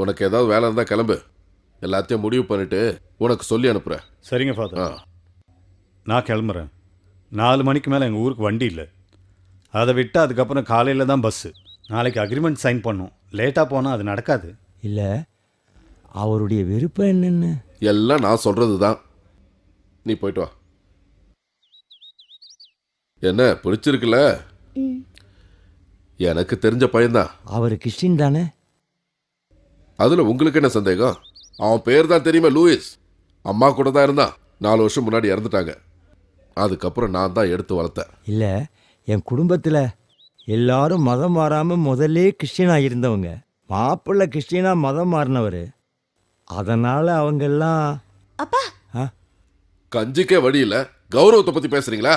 உனக்கு ஏதாவது வேலை இருந்தால் கிளம்பு. எல்லாத்தையும் முடிவு பண்ணிட்டு உனக்கு சொல்லி அனுப்புகிறேன். சரிங்க ஃபாதர். நான் கிளம்புறேன். 4 மணிக்கு மேலே எங்கள் ஊருக்கு வண்டி இல்லை. அதை விட்டு அதுக்கப்புறம் காலையில் தான் பஸ்ஸு. நாளைக்கு அக்ரிமெண்ட் சைன் பண்ணும். லேட்டாக போனால் அது நடக்காது. இல்லை, அவருடைய விருப்பம் என்னன்னு எல்லாம் நான் சொல்கிறது தான். நீ போயிட்டு வா. என்ன பிடிச்சிருக்குல்ல? எனக்கு தெரிஞ்ச பையன்தான். அவர் கிறிஸ்டின் தானே? அதில் உங்களுக்கு என்ன சந்தேகம்? அவன் பேர் தான் தெரியுமா, லூயிஸ். அம்மா கூட தான் இருந்தான். 4 வருஷம் முன்னாடி இறந்துட்டாங்க. அதுக்கப்புறம் நான் தான் எடுத்து வளர்த்தேன். இல்லை, என் குடும்பத்தில் எல்லாரும் மதம் மாறாமல் முதல்லே கிறிஸ்டினாக இருந்தவங்க. மாப்பிள்ளை கிறிஸ்டினாக மதம் மாறினவர். அதனால் அவங்கெல்லாம் அப்பா கஞ்சிக்கே வழி இல்லை, கௌரவத்தை பற்றி பேசுறீங்களா?